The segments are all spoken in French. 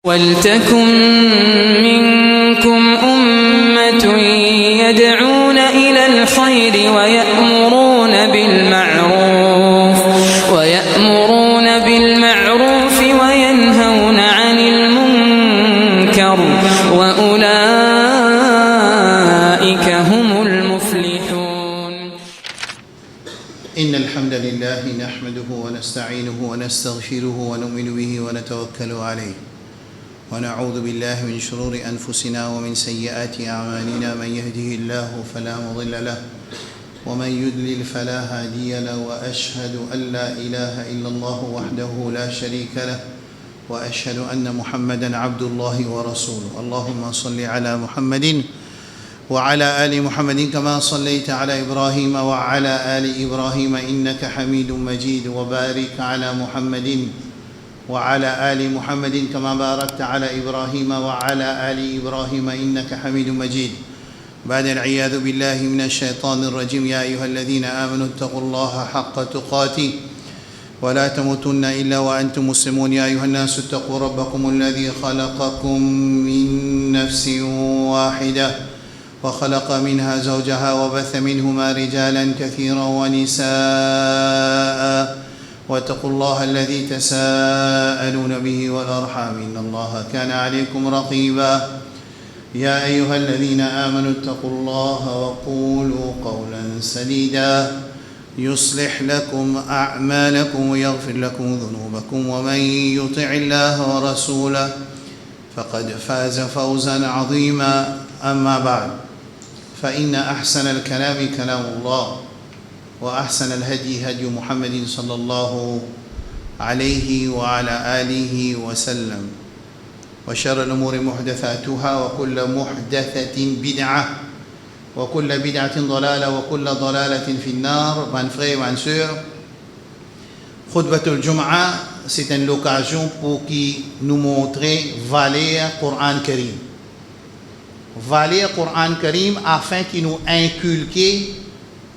ولتكن منكم أمة يدعون إلى الخير ويأمرون بالمعروف وينهون عن المنكر وأولئك هم المفلحون. إن الحمد لله نحمده ونستعينه ونستغفره ونؤمن به ونتوكل عليه ونعوذ بالله من شرور أنفسنا ومن سيئات أعمالنا. من يهده الله فلا مضل له ومن يضلل فلا هادي له وأشهد أن لا إله إلا الله وحده لا شريك له وأشهد أن محمدا عبد الله ورسوله. اللهم صل على محمد وعلى آل محمد كما صليت على إبراهيم وعلى آل إبراهيم إنك حميد مجيد وبارك على محمد وعلى آل محمد كما باركت على إبراهيم وعلى آل إبراهيم إنك حميد مجيد. بعد العياذ بالله من الشيطان الرجيم. يا أيها الذين آمنوا اتقوا الله حق تقاته ولا تموتن إلا وأنتم مسلمون. يا أيها الناس اتقوا ربكم الذي خلقكم من نفس واحدة وخلق منها زوجها وبث منهما رجالا كثيرا ونساء واتقوا الله الذي تساءلون به والأرحام إن الله كان عليكم رقيبا. يا أيها الذين آمنوا اتقوا الله وقولوا قولا سديدا يصلح لكم أعمالكم ويغفر لكم ذنوبكم ومن يطع الله ورسوله فقد فاز فوزا عظيما. أما بعد فإن أحسن الكلام كلام الله وأحسن الهدي هدي محمد صلى الله عليه وعلى آله وسلم وشر الأمور محدثاتها وكل محدثة بدعة وكل بدعة ضلالة وكل ضلالة في النار. Mes frères, mes sœurs, Khutbatul Jum'a, c'est une occasion pour qui nous montrer valer Coran Karim. Valer Coran Karim afin qu'il nous inculque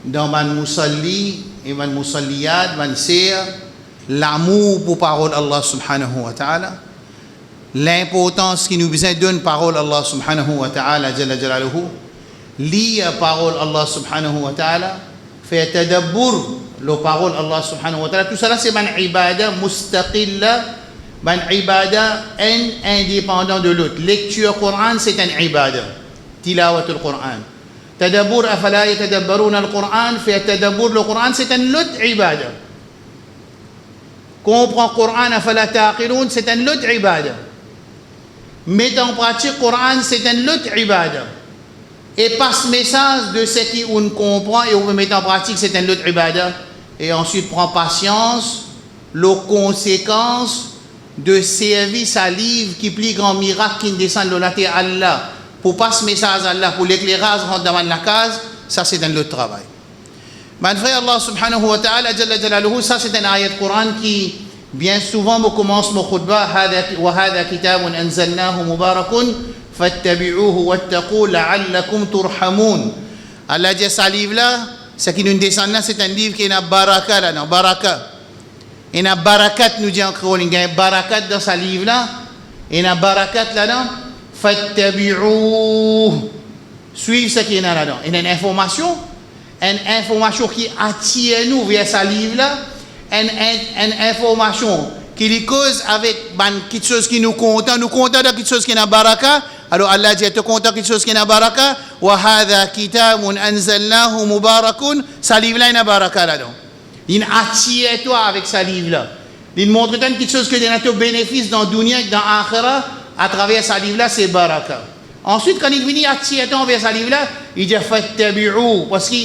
dans man musalli et man musalliyat, man sir, l'amour pour parole Allah subhanahu wa ta'ala, l'importance qui nous besoin donne parole Allah subhanahu wa ta'ala jalla jalaluhu, lire parole Allah subhanahu wa ta'ala, faire tadabbur le parole Allah subhanahu wa ta'ala. Tout cela c'est man ibada mustaqilla, man ibada indépendant de l'autre. Lecture Coran c'est un ibada, tilawatul Coran. Tadabbur afala yatadabbaruna al-Qur'an, fait tadabbur le Coran c'est un autre ibada. Comprendre Coran afala taqilun c'est un autre ibada. Mettre en pratique Coran c'est un autre ibada. Et passe message de ce qu'on comprend et on veut mettre en pratique c'est un autre ibada. Et ensuite prend patience, les conséquences de service à livre qui plie grand miracle qui descend de la terre Allah. Pour passer message à Allah, pour l'éclairage rentre dans la case, ça c'est un autre travail. Mon frère, Allah subhanahu wa ta'ala, jalla jalaluhu, ça c'est un ayat Coran qui, bien souvent, me commence mon khutbah, wa hadha kitabun anzalnahu mubarakun, fattabi'uhu wattaqu la'allakum turhamun. Allah dit ce livre-là, ce qui nous descend là, c'est un livre qui est une baraka là, non, baraka. Il y a une barakat, nous dit en créole, il y a une barakat dans ce livre-là, il y a une barakat là-dedans. Fattabi'uhu, suivre ce qui est là-dedans. Il y a une information qui attire nous vers ce livre-là, une information qui les cause avec quelque chose qui nous content de quelque chose qui est dans baraka. Alors Allah dit, tu content de quelque chose qui est dans baraka. Wa hadha kitabun anzalnahu mubarakun. Ce livre-là, il y a baraka là-dedans. Il attire toi avec ce livre-là. Il montre quelque chose qui est dans ton bénéfice dans le dunya et dans l'akhirah. À travers ce livre-là, c'est baraka. Ensuite, quand il vient attirer vers ce livre-là, il dit fattabi'u. Parce que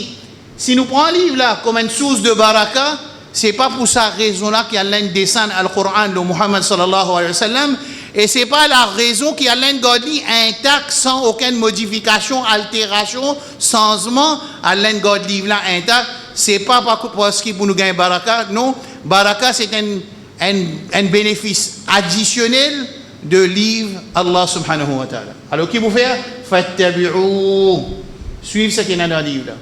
si nous prenons le livre-là comme une source de baraka, ce n'est pas pour sa raison-là qu'Allah descend le Coran de Muhammad sallallahu alayhi wa sallam. Et ce n'est pas la raison qu'Allah garde intact sans aucune modification, altération, changement. Allah garde le livre-là intact. Ce n'est pas parce qu'il pour nous gagner baraka. Non, baraka, c'est un bénéfice additionnel de livre Allah subhanahu wa ta'ala. Alors qui vous fait fattabi'u, suivre ce qui est dans le livre là,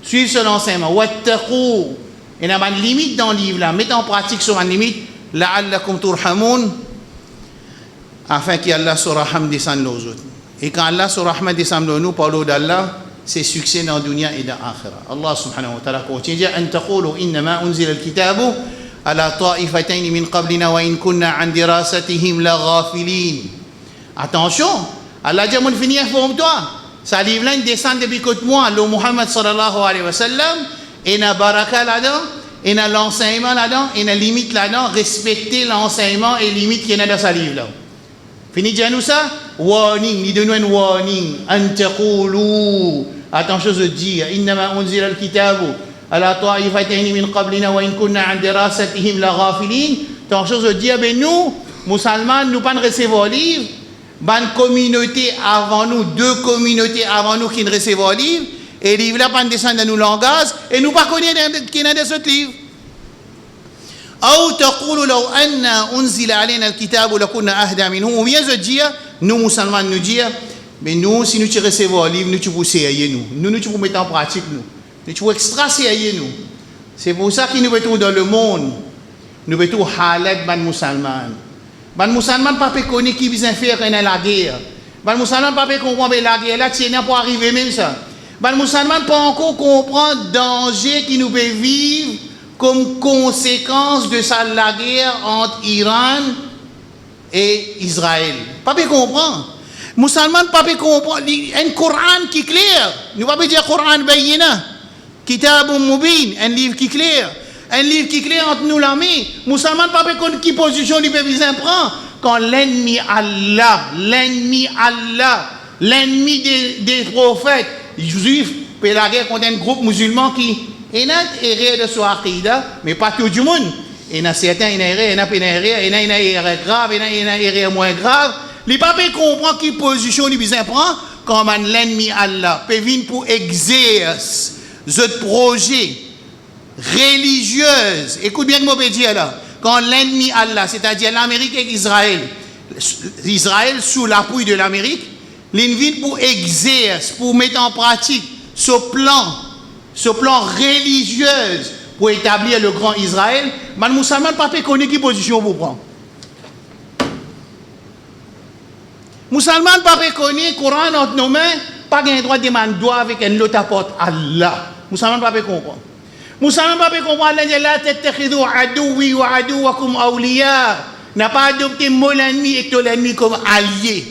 suivre son enseignement, wattaqu, il y a une limite dans le livre là, mettez en pratique sur une limite, la'allakum turhamun, afin qu'Allah son raham descende nos autres. Et quand Allah son rahmat descend de nous, par l'eau d'Allah, c'est succès dans la dunya et dans l'akhirah. Allah subhanahu wa ta'ala continue à dire, « An taqulu innama unzila al-kitabu ala ta'ifatayn min qablina wa in kunna an dirasatihim la ghafilin. » Attention, Allah dit, « Mon fini, informe-toi. » Ça livre-là, il descend depuis côté moi, le Muhammad sallallahu alayhi wa sallam, et il y a baraka là-dedans, et il y a l'enseignement là-dedans, et il y a limite là-dedans, respecter l'enseignement et limite qu'il y a dans sa livre là. Fini de nous ça? Warning, il donne un warning. An taqulu. Attention, je dis, innama unzila al-kitabu ala ta'ifatayn min qablina wa in kunna an dirasatihim la ghafilin. Attention, je dis, ben nous, musulmans, nous pas recevoir livre. Ban communauté avant nous, deux communautés avant nous qui ne recevoir livre, et livre là pas descendre dans nos langages, et nous pas connaître qui est dans ce livre. Ou taqulu law anna unzila alayna al-kitabu lakunna ahda minhu. Ou bien je dis, nous musulmans nous dire, mais nous si nous tu recevoir livre, nous tu pour essayer nous tu pour mettre en pratique nous tu pour extracer nous. C'est pour ça que nous mettons dans le monde, nous mettons halat ban musulmans. Ban musulmans pas connaître qui besoin faire dans la guerre. Ban musulmans pas comprendre la guerre là c'est n'a pas arriver même ça. Ban musulmans pas encore comprendre danger qui nous peut vivre comme conséquence de ça la guerre entre Iran et Israël. Pas comprendre. Musulmans pas comprendre un Coran qui est clair. Nous pas dire Coran bayina. Kitabun mubin, un livre qui est clair. Un livre qui est clair entre nous l'armée. Musulmans pas comprendre qui position il peut bien prendre quand l'ennemi Allah, l'ennemi des prophètes juifs peut la guerre contre un groupe musulman qui est erreur de son aqida, mais pas tout le monde. Il y a certains qui ont erreur, il y a une erreur grave, il y a une erreur moins grave. Les papes comprennent qui position ils besoin prendre quand l'ennemi Allah peut venir pour exercer ce projet religieux. Écoute bien ce que je veux dire là. Quand l'ennemi Allah, c'est-à-dire l'Amérique et Israël sous l'appui de l'Amérique, l'invite pour exercer, pour mettre en pratique ce plan religieux pour établir le grand Israël, mais musulmans pas connaît qui position vous prend. Musulmans pas connaît Coran entre nos mains, pas gain droit de demander droit avec un autre apporte Allah. Musulmans pas comprendre. Musulmans pas comprendre la tattakhidhu aduwi wa aduwakum awliya. N'a pas adopté mon ennemi et ton ennemi comme allié.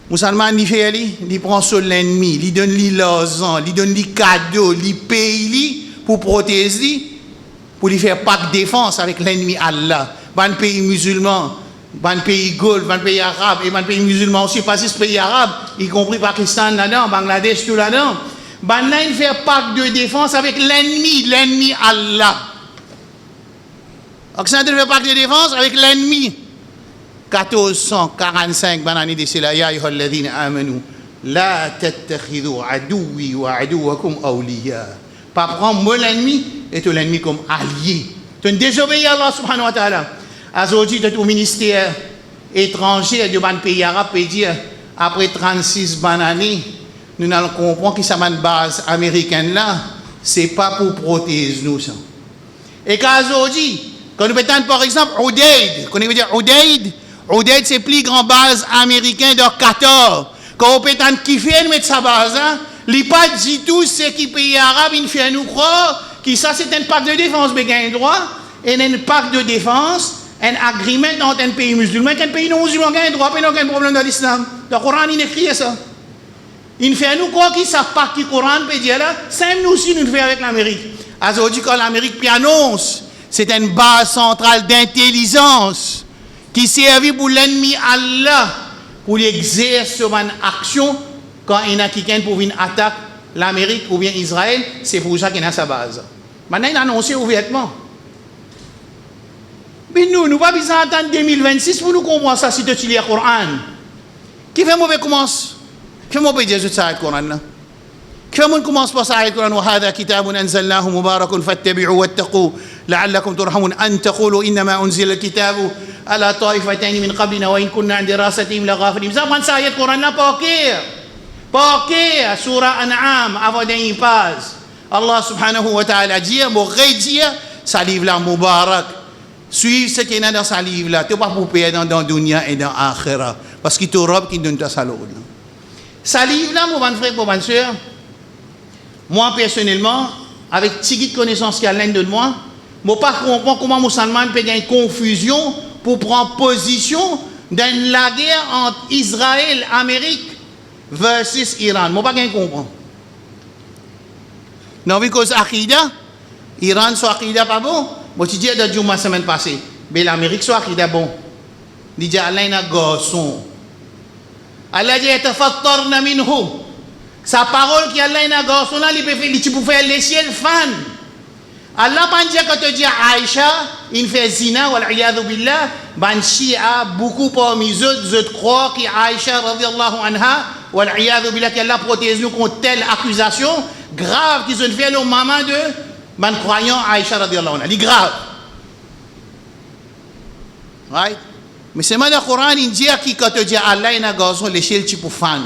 Musulman il fait il prend sur l'ennemi, il donne lui l'argent, il donne lui cadeau, il paye lui pour protéger, pour lui faire pacte défense avec l'ennemi Allah. Ban pays musulman, ban pays Golfe, ban pays arabe et ban pays musulman aussi, pas six pays arabes, y compris Pakistan là-dedans, Bangladesh tout là-dedans. Ban là il fait pacte de défense avec l'ennemi Allah. Occident fait pacte de défense avec l'ennemi. 1445 banani de cela ya ayyuhal ladhina amanu la tattakhidhu aduwi wa aduwakum awliya. Pas prendre mon ennemi et ton ennemi comme allié. Tu désobéis à Allah subhanahu wa ta'ala. Aujourd'hui, tu au ministère étranger de ban pays arabe peut dire après 36 bananes, nous allons comprendre que ça m'a une base américaine là, c'est pas pour protéger nous ça. Et qu'aujourd'hui, quand nous mettons par exemple Udaid, qu'on veut dire Udaid c'est plus grande base américaine de 14. Quand on peut kiffer mettre sa base, il pas du tout ce qui pays arabe, il fait nous croire que ça c'est un pacte de défense, mais gain droit, et un pacte de défense, un agreement entre un pays musulman et un pays non musulman gain droit, mais il n'y a aucun problème dans l'islam. Le Coran il écrit ça. Il fait nous croire qu'il ne savent pas que le Coran peut dire là, c'est nous aussi nous le faisons avec l'Amérique. Aujourd'hui quand l'Amérique annonce, c'est une base centrale d'intelligence qui servit pour l'ennemi Allah pour exercer une action quand il y a quelqu'un pour venir attaquer l'Amérique ou bien Israël, c'est pour ça qu'il a sa base. Maintenant il a annoncé ouvertement. Mais nous ne pas besoin d'attendre 2026 pour nous comprendre ça si tu lis le Coran. Qui fait mauvais commence? Qui fait mauvais dire ça le Coran là? Qui fait commence par ça le Coran wa hadha kitabun anzalnahu mubarakun fattabi'u wattaqu la'allakum turhamun an taqulu innama unzila al-kitabu ala ta'ifatayn min qablina wa in kunna 'an dirasatihim laghafilin. Ça prend ça le Coran là pas clair. Surah An'am avant dernière page. Allah subhanahu wa ta'ala dit, mon redire, ça livre là Mubarak. Suivre ce qu'il y a dans sa livre là. Tu pas pour payer dans le dunya et dans l'akhirah. Parce qu'il te robe qui donne ta salade. Sa livre là, mon frère, mon soeur, moi personnellement, avec petite connaissance qu'il y a l'un de moi, je ne comprends pas comment les musulmans peuvent avoir une confusion pour prendre position dans la guerre entre Israël, Amérique versus Iran. Je ne comprends pas. Non, parce que l'Aqida, Iran soit Aqida pas bon. Moi, tu dis dans le la semaine passée, mais l'Amérique soit Aqida bon. Il dit Allah est un garçon. Allah dit tafattarna minhu. Sa parole qui Allah est un garçon là, il peut faire les ciels fan. Allah pas dire quand tu dis Aïcha, il fait zina wal iyadhu billah, ban Shia beaucoup parmi eux croient que Aïcha radhiyallahu anha wal iyadhu billah qu'Allah protège nous contre telle accusation grave qu'ils ont fait le maman de ban croyant Aïcha radhiyallahu anha, c'est grave. Right? Mais c'est dans le Coran il dit que quand tu dis Allah est un garçon les ciels tu pour fan.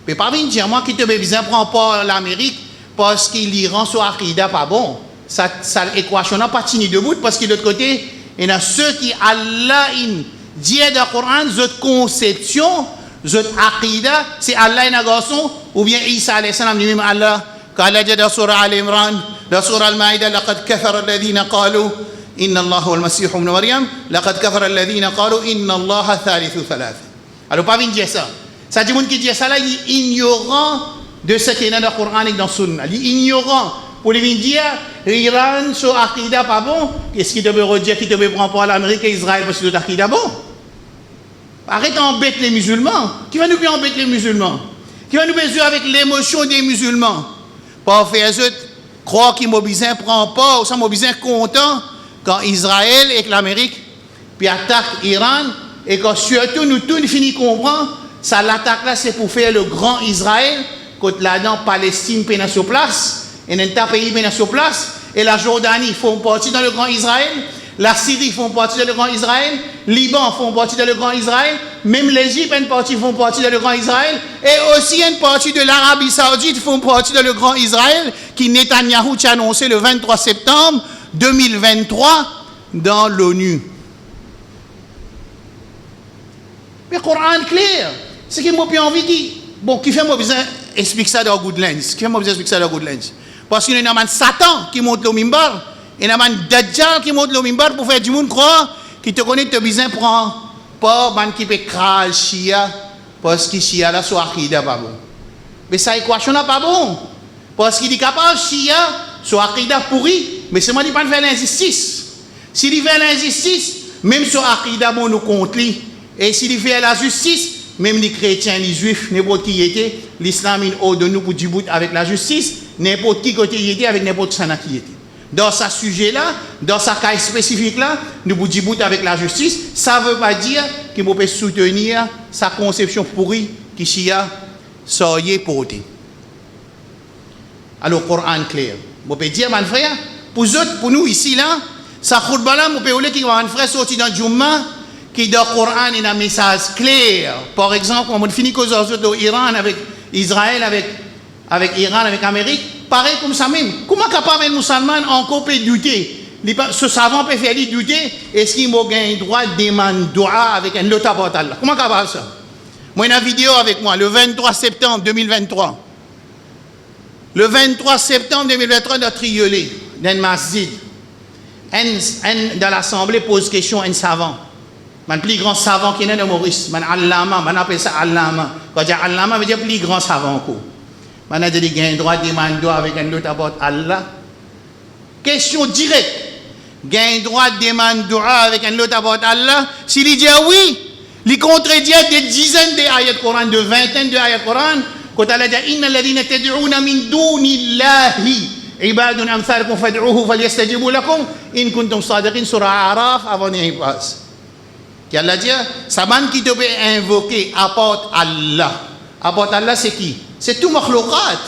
Mais pas bien dire moi qui te besoin prend pas l'Amérique parce que l'Iran soit aqida pas bon. Ça équation n'a pas tenu debout parce que de l'autre côté, il y a ceux qui Allah dit dans le Coran, cette conception, cette aqida, c'est Allah est un garçon ou bien Isa alayhi salam lui-même Allah. Quand Allah dit dans Surah Al-Imran, dans Surah Al-Ma'idah, لقد كفر الذين قالوا إن الله هو المسيح ابن مريم لقد كفر الذين قالوا إن الله ثالث ثلاثة. Alors pas venir dire ça. Ça dit monde qui dit ça là, il est ignorant de ce qui est dans le Coran et dans le Sunna. Il est ignorant. Pour lui dire, Iran, sur Aqida pas bon, qu'est-ce qui te veut redire, qui te veut prendre pour l'Amérique et Israël parce que c'est Aqida bon? Arrête d'embêter les musulmans. Qui va nous bien embêter les musulmans? Qui va nous jouer avec l'émotion des musulmans? Pour faire eux croire qu'ils mobilisent, prend pas, ou sont mobilisés contents quand Israël et l'Amérique puis attaquent l'Iran et quand surtout nous tous finissons de comprendre, ça l'attaque là c'est pour faire le grand Israël, quand là-dedans Palestine peine sur place. Et un pays bien sur place, et la Jordanie font partie dans le grand Israël, la Syrie font partie dans le grand Israël, Liban font partie dans le grand Israël, même l'Égypte font partie dans le grand Israël, et aussi une partie de l'Arabie Saoudite font partie dans le grand Israël, qui Netanyahou a annoncé le 23 septembre 2023 dans l'ONU. Mais le Coran clair, c'est que moi j'ai envie qui fait moi besoin explique ça dans Goodlands, qui fait moi besoin expliquer ça dans Goodlands. Parce qu'il y a un Satan qui monte le mimbar, il y a un Dajjal qui monte le mimbar pour faire du monde croire qui te connaît, te besoin prend pas man qui peut cracher Shia parce que Shia là soit Aqida pas bon. Mais ça équation là pas bon. Parce qu'il est capable Shia soit Aqida pourri, mais c'est moi qui pas faire l'injustice. S'il fait l'injustice, même sur Aqida bon nous contre lui, et s'il fait la justice, même les chrétiens, les juifs, n'importe qui y était, l'islam il haut de nous pour du bout avec la justice, n'importe qui côté y était avec n'importe sana qui était. Dans ce sujet-là, dans ce cas spécifique-là, nous pour du bout avec la justice, ça ne veut pas dire qu'il peut soutenir sa conception pourrie qui s'y a soyez porté. Alors, Coran clair. Vous pouvez dire, mon frère, pour nous ici, là, ça khutba là, vous pouvez dire un frère sorti dans le Jumma, qui dans le Coran il a un message clair. Par exemple, on finit qu'aujourd'hui dans l'Iran avec Israël, avec Iran, avec l'Amérique, pareil comme ça même. Comment capable un musulman encore peut douter? Ce savant peut faire douter, est-ce qu'il a un droit de demander dua avec un autre portal? Comment capable ça? Moi, j'ai une vidéo avec moi, le 23 septembre 2023. Le 23 septembre 2023, dans Triolet, dans le masjid, dans l'assemblée pose question à un savant. Le plus grand savant qui est dans Maurice, on appelle ça Allama. Quand je dis Allama, je veux dire plus grand savant. On a dit qu'il y a un droit de demander avec un autre apport Allah. Question directe. Il y a un droit de demander avec un autre apport Allah. S'il dit oui, il contredit des dizaines d'ayats Coran, de vingtaines d'ayats Coran. Quand Allah dit Inna alladhina tad'una min dunillahi ibadun amthalukum fad'uhu falyastajibu lakum in kuntum sadiqin surah Araf avant d'y passer. Qui Allah dit, ça man qui te peut invoquer apporte Allah. Apporte Allah c'est qui? C'est tout makhlouqat.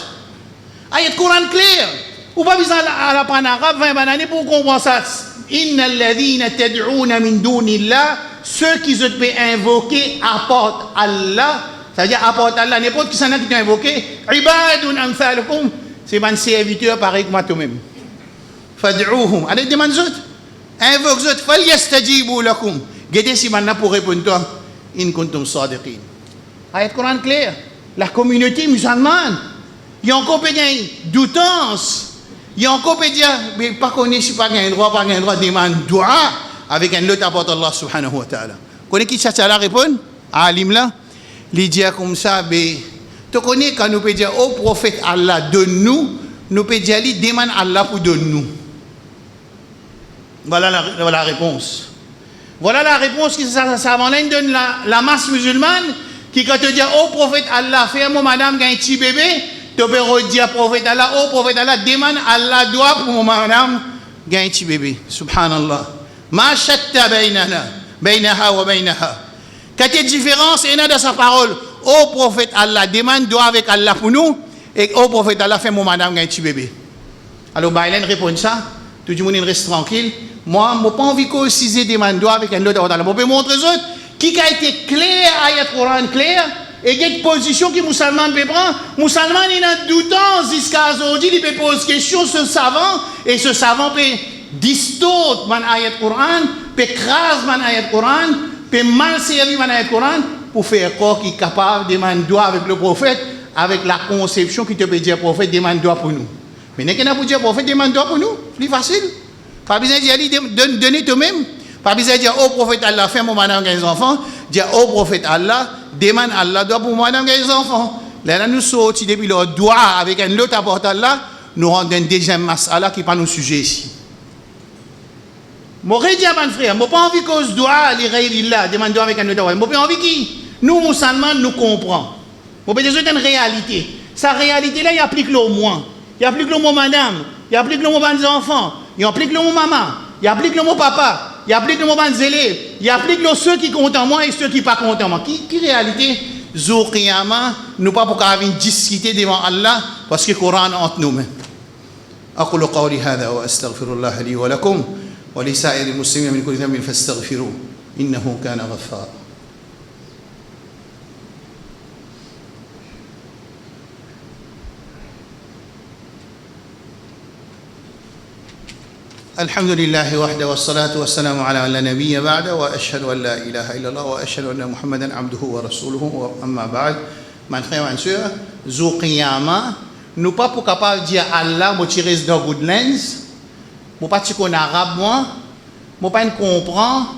Ayat Coran clair. Ou pas besoin à la prendre arabe 20 années pour comprendre ça. Inna alladhina tad'una min dunillah, ceux qui se peut invoquer apporte Allah. Ça veut dire apporte Allah, n'importe qui s'en a qui t'a invoqué. Ibadun amthalukum, c'est un serviteur pareil que moi toi-même. Fad'uhum. Allez demande autres. invoque zot, falyastajibu lakum. Gede si maintenant pour répondre toi, in kuntum sadiqin. Ayat Coran clair. La communauté musulmane, il y a encore des doutance. Il y a encore des mais pas qu'on est pas un droit, pas un droit, demande dua avec un autre apporte Allah subhanahu wa ta'ala. Connais qui cherche à la répondre? Alim là, il dit comme ça, mais tu connais quand nous pouvons dire au prophète Allah donne-nous, nous pouvons dire lui demande Allah pour donne-nous. Voilà la réponse. Voilà la réponse que ça donne la masse musulmane qui quand te dit au prophète Allah, fais-moi madame un petit bébé, tu peux dire prophète Allah, au prophète Allah, demande Allah doit pour madame un petit bébé. Subhanallah. Ma shatta bainaha wa bainaha. Quand il y a différence, il y a dans sa parole. Au prophète Allah, demande doit avec Allah pour nous, et au prophète Allah, fais-moi madame un petit bébé. Alors, Bailen répond ça, tout le monde reste tranquille. Moi, je n'ai pas envie qu'on s'ise demande doit avec un autre. Je peux montrer aux autres qui a été clair, ayat Coran clair, et quelle position que les musulmans peuvent prendre. Les musulmans, ils ont doutant jusqu'à aujourd'hui, ils peuvent poser question ce savant, et ce savant peut distorter man ayat Coran, peut craser man ayat Coran, peut mal servir man ayat Coran, pour faire quoi qui est capable de demander droit avec le prophète, avec la conception qui te peut dire prophète demande droit pour nous. Mais n'est-ce pas pour dire prophète demande droit pour nous? Plus facile. Pas besoin de dire donner toi-même. Pas besoin de dire au prophète Allah, fais-moi madame les enfants. Dire au prophète Allah, demande Allah doit pour madame les enfants. Là, nous sortis depuis le doigt avec un autre apport Allah, nous rendons un deuxième masala qui n'est pas nos sujets ici. Mon frère, je n'ai pas envie que ce doigt, l'Irayillah, demande doigt avec un autre apport. Je n'ai pas envie qui, nous, musulmans, nous comprenons. Je n'ai pas une réalité. Sa réalité-là, il applique le moi. Il applique le mot madame. Il applique le mot des enfants. Il applique le mot maman. Il applique le mot papa. Il applique le mot élèves. Il applique le ceux qui comptent en moi et ceux qui ne pas comptent en moi. Qui réalité, Zour Qiyama, nous pas pour qu'on discuter devant Allah parce que le Coran entre nous-mêmes. أقول قولي هذا وأستغفر الله لي ولكم ولسائر المسلمين من كل ذنب فاستغفروه إنه كان غفارا. الحمد لله وحده والصلاة والسلام على من لا نبي بعده وأشهد أن لا إله إلا الله وأشهد أن محمدا عبده ورسوله أما بعد من خير من سورة ذو قيامة nous pas pour capable dire Allah moi tirer dans good lens moi pas tu connais arabe moi pas comprendre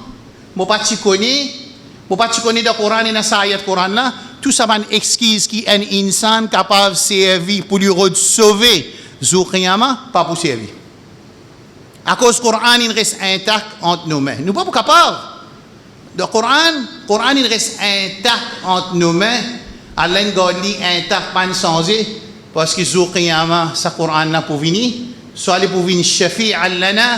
moi pas tu connais dans Coran et dans sa ayat Coran là tout ça une excuse qui un insan capable servir pour lui sauver ذو قيامة pas pour servir. À cause du Coran, il reste intact entre nos mains. Nous ne sommes pas capables. Le Coran, il reste intact entre nos mains. Allah il intact, pas changé. Parce que Zour Qiyama, ce Coran là pour venir. Soit il pour venir Shafi' Allana,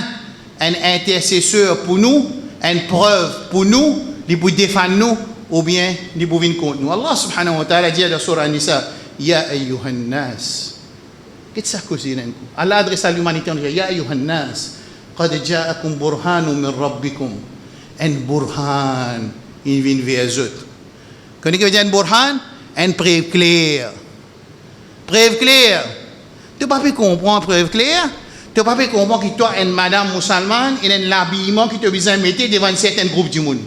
un intercesseur pour nous, une preuve pour nous, il pour défendre nous, ou bien il pour venir contre nous. Allah subhanahu wa ta'ala dit dans la Surah An-Nisa, Ya ayyuhan nas. Qu'est-ce que ça cause? Allah adresse à l'humanité, on dit Ya ayyuhan nas. قد جاءكم برهان من ربكم un burhan il vient vers eux. Quand il y a un burhan, une preuve claire. Preuve claire. Tu ne peux pas comprendre preuve claire. Tu ne peux pas comprendre que toi, une madame musulmane, il y a un habillement qui te besoin de mettre devant un certain groupe du monde.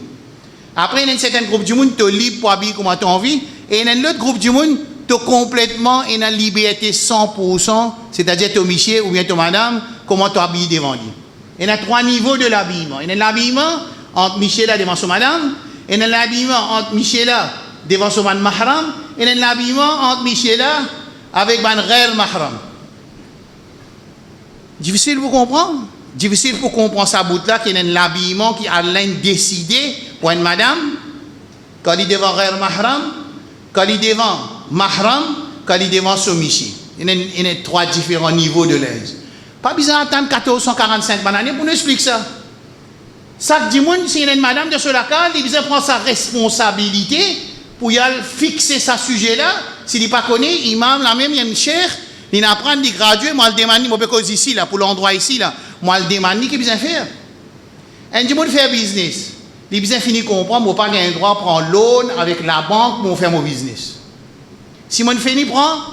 Après, il y a un certain groupe du monde, tu es libre pour habiller comme tu as envie. Et il y a un autre groupe du monde, tu es complètement en liberté 100%, c'est-à-dire ton monsieur ou bien ton madame, comment tu habilles devant lui. Il y a 3 niveaux de l'habillement. Il y a l'habillement entre Michela devant son madame. Il y a l'habillement entre Michela devant son mahram. Il y a l'habillement entre Michela avec son rêve mahram. Difficile pour comprendre. Difficile pour comprendre sa bout-là qu'il y a l'habillement qui a décidé pour une madame. Quand il est devant rêve mahram, quand il est devant mahram, quand il est devant son michi. Il y a 3 différents niveaux de l'aise. Pas besoin d'attendre 1445 bananes pour nous expliquer ça. Chaque dimanche, si il y a une madame de ce local, il besoin prendre sa responsabilité pour y aller fixer ce sujet-là. S'il n'est pas connu, imam, la même, il y a une chère, il apprend, il graduer, moi, je demande, moi, cause ici, là, pour l'endroit ici, là, moi, je demande, qu'est-ce qu'il besoin faire? Un dimanche, faire business. Il besoin finir comprendre, moi, pas un droit à prendre loan avec la banque pour faire mon business. Si moi, je finis prendre,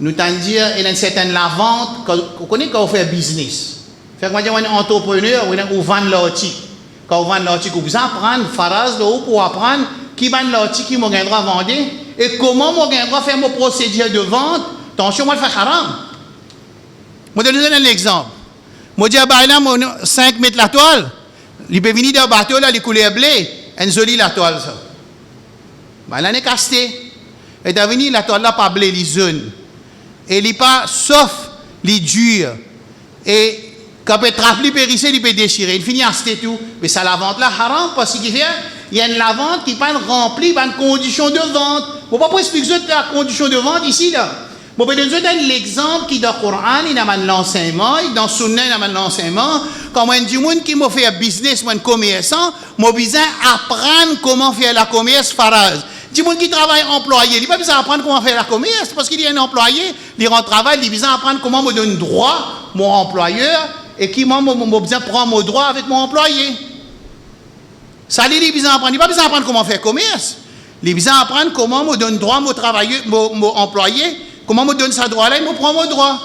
nous t'en dire, il y a une certaine la vente, qu'on connaît quand on fait business. Fait que moi, on est entrepreneur, on vend l'article. Quand on vend l'article, vous apprenez, phrase de haut pour apprendre qui vend l'article, qui m'a droit à vendre, et comment moi j'ai droit à faire mon procédure de vente. Attention, moi, je fais haram. Moi, je vais donner un exemple. Moi, je dis à 5 mètres la toile, il peut venir dans le bateau, là, il coule le blé, une jolie la toile, ça. Ben, là, il est casté. Et d'à venir, la toile là, pas blé, les zones. Et il n'est pas, sauf les durs. Et quand il peut trapper, il peut risser, il peut déchirer. Il finit à acheter tout. Mais ça, la vente là, haram, parce qu'il y a une la vente qui n'est pas remplie par une condition de vente. Je ne vais pas expliquer la condition de vente ici, là. Je vais vous donner l'exemple qui dans le Coran, il y a l'enseignement, dans le Sunna, il y a l'enseignement. Quand on dit qui m'a fait un business, un commerçant, m'a besoin d'apprendre comment faire la commerce phrase. Du monde qui travaille employé, il n'a pas besoin d'apprendre comment faire la commerce, parce qu'il y a un employé, il rentre au travail, il a besoin d'apprendre comment me donner droit, mon employeur, et qui m'a besoin de prendre mon droit avec mon employé. Ça, il a besoin d'apprendre, il n'a pas besoin d'apprendre comment faire commerce. Il a besoin d'apprendre comment me donner droit, mon travailleur, mon employé, comment me donne ça droit-là, il me prend mon droit.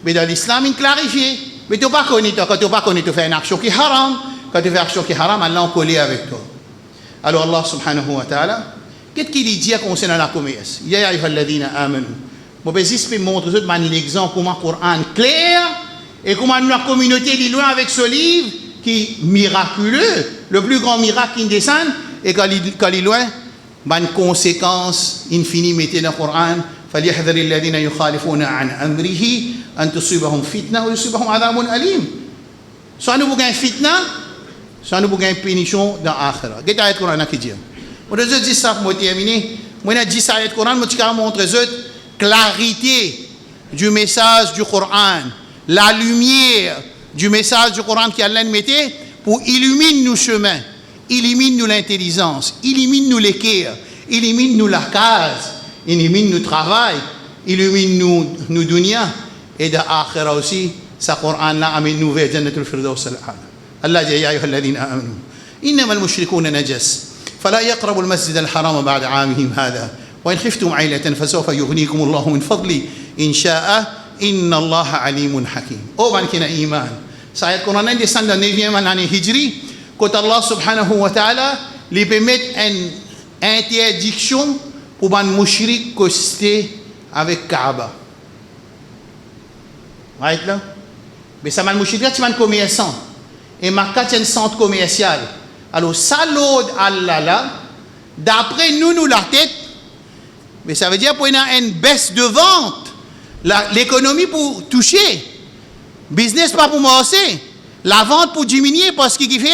Mais dans l'islam, il clarifie. Mais tu n'as pas connu, quand tu n'as pas connu, tu fais une action qui est haram. Quand tu fais une action qui est haram, Allah est collé avec toi. Alors Allah subhanahu wa ta'ala, qu'est-ce qu'il dit concernant la commerce? Ya ayyuhalladhina amanu. Je vais juste montrer l'exemple comment le Coran est clair et comment la communauté est loin avec ce livre qui est miraculeux, le plus grand miracle qui descend, et quand il est loin, une conséquence infinie mettez dans le Coran. فليحذر الذين يخالفون عن أمره أن تصيبهم فتنة ويصيبهم عذاب أليم. Soit nous avons fitna, soit nous avons une punition dans l'Akhira. Qu'est-ce que l'ayat Coran qui dit? Moi je dis ça pour terminer. Moi je dis ça l'ayat Coran, moi je montre la clarité du message du Coran, la lumière du message du Coran qui Allah mettait pour illuminer nos chemins, illumine nous l'intelligence, illumine nous l'équerre, illumine nous la case. Illumine nous travail, illumine nous dunya, et dans l'akhira aussi, ce Coran-là amène nous vers Jannatul Firdaus al-A'la. Allah dit, Ya ayyuhalladhina amanu, innama al-mushrikuna najas, fala yaqrabu al-masjid al-haram ba'da 'amihim hadha, wa in khiftum 'ailatan fasawfa yughnikum Allahu min fadli, in sha'a, inna Allaha alimun hakim. Oh, man kina iman. Ça ayat Coran descend dans 9e année Hijri, quand Allah subhanahu wa ta'ala lui permet une interdiction pour un mouchrik costé avec Kaaba. Right là? Mais ça m'a mouchrik, c'est un commerçant. Et Makkah, c'est un centre commercial. Alors, ça l'ode Allah là, d'après nous la tête, mais ça veut dire pour une baisse de vente. L'économie pour toucher. Business pas pour marcher. La vente pour diminuer parce qu'il fait,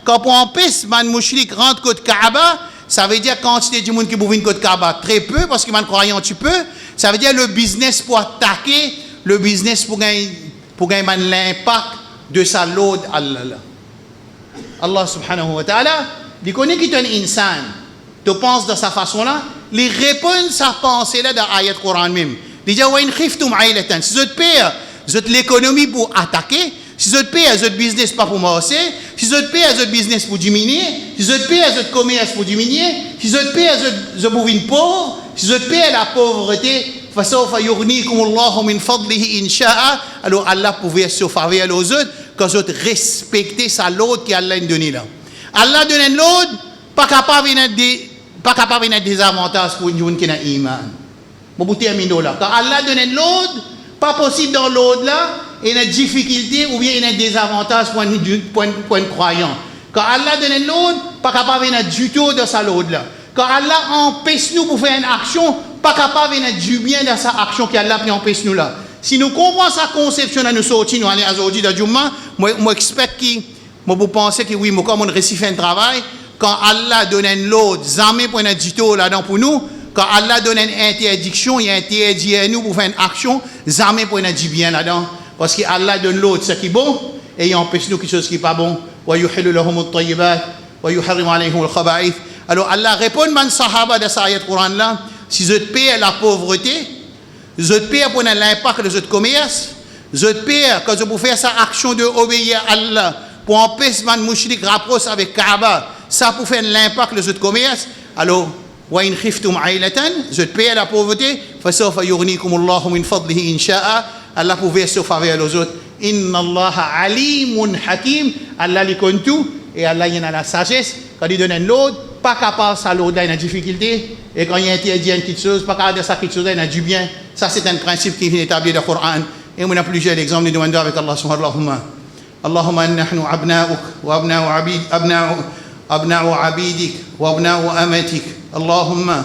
quand on empêche un mouchrik rentre côté Kaaba, ça veut dire quantité de monde qui bouge côté Kaaba très peu parce qu'il m'a croyant un petit peu. Ça veut dire le business pour attaquer, le business pour gagner l'impact de sa load Allah. Allah subhanahu wa ta'ala, il connaît qu'il est un insan. Tu penses de sa façon là, il répond sa pensée là dans l'ayat Coran même. Il dit wa in khiftum 'ailatan, si vous êtes peur, vous êtes l'économie pour attaquer. Si vous êtes payé à votre business pas pour marcher, si vous êtes payé à votre business pour diminuer, si vous êtes payé à votre commerce pour diminuer, si vous êtes payé à votre bouvine pauvre, si vous êtes payé à la pauvreté, alors Allah pouvait se favoriser aux autres quand vous respectez sa l'autre qui Allah donné là. Allah donne l'autre, pas capable de des avantages pour une qui n'a iman. Bon, vous terminez là. Quand Allah donne l'autre, pas possible dans l'autre là, il y a une difficulté ou bien il y a des avantages pour un croyant. Quand Allah donne l'autre, pas capable de du tout dans sa l'autre là. Quand Allah empêche nous pour faire une action, pas capable de du bien dans sa action qu'Allah empêche nous là. Si nous comprenons sa conception dans nous sortir, nous allons aujourd'hui dans Jumma, moi expect que, moi vous pensez que oui, moi comme on réussit faire un travail, quand Allah donne l'autre, jamais pour un du tout là-dedans pour nous. Quand Allah donne une interdiction, il interdit à nous pour faire une action, jamais pour un du bien là-dedans. Parce que Allah donne l'autre ce qui est bon et il empêche nous quelque chose qui n'est pas bon. Alors Allah répond à un sahaba de cette Coran là, si vous êtes payé à la pauvreté, vous êtes payé pour l'impact de votre commerce, vous êtes payé quand vous pouvez faire cette action de obéir à Allah pour empêcher man mouchrik rapproche avec Kaaba, ça pour faire l'impact de votre commerce, alors وإن خفتم عيلة, je te paie la pauvreté, فسوف يغنيكم الله من فضله إن شاء. Allah pouvait se faveur aux autres. Inna Allah alimun hakim. Allah lui connaît tout et Allah il a la sagesse. Quand il donne l'autre, pas capable ça l'autre là il a difficulté. Et quand il interdit une petite chose, pas capable de ça quelque chose là il a du bien. Ça c'est un principe qui vient établir le Coran. Et on a plusieurs exemples de demander avec Allah subhanahu wa ta'ala. Allahumma nahnu abna'uk wa abna'u abidik wa abna'u amatik. Allahumma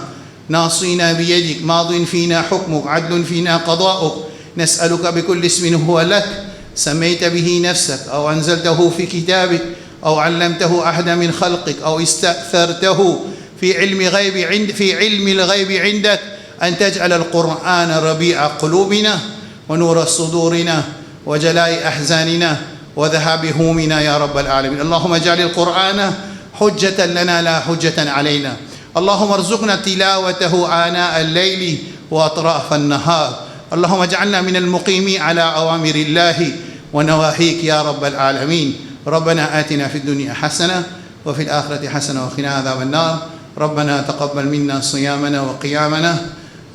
ناصينا بيدك ماض فينا حكمك عدل فينا قضاؤك نسألك بكل اسم هو لك سميت به نفسك أو أنزلته في كتابك أو علمته أحدا من خلقك أو استأثرته في علم الغيب عندك أن تجعل القرآن ربيع قلوبنا ونور صدورنا وجلاء أحزاننا وذهاب همومنا يا رب العالمين. اللهم اجعل القرآن حجة لنا لا حجة علينا. اللهم ارزقنا تلاوته آناء الليل وأطراف النهار. اللهم اجعلنا من المقيمين على أوامر الله ونواهيك يا رب العالمين. ربنا آتنا في الدنيا حسنة وفي الآخرة حسنة وقنا عذاب النار. ربنا تقبل منا صيامنا وقيامنا.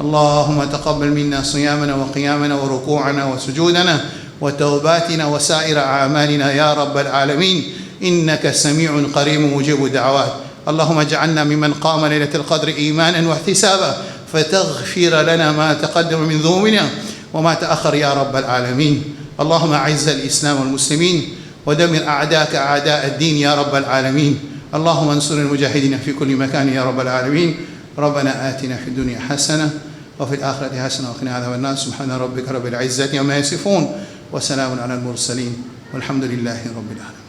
اللهم تقبل منا صيامنا وقيامنا وركوعنا وسجودنا وتوباتنا وسائر أعمالنا يا رب العالمين. إنك سميع قريب مجيب الدعوات. اللهم اجعلنا ممن قام ليلة القدر إيمانا واحتسابا فتغفر لنا ما تقدم من ذنوبنا وما تأخر يا رب العالمين. اللهم أعز الإسلام والمسلمين ودمر أعداءك أعداء الدين يا رب العالمين. اللهم انصر المجاهدين في كل مكان يا رب العالمين. ربنا آتنا في الدنيا حسنة وفي الآخرة حسنة وقنا عذاب النار. سبحان ربك رب العزة عما يصفون وسلام على المرسلين والحمد لله رب العالمين.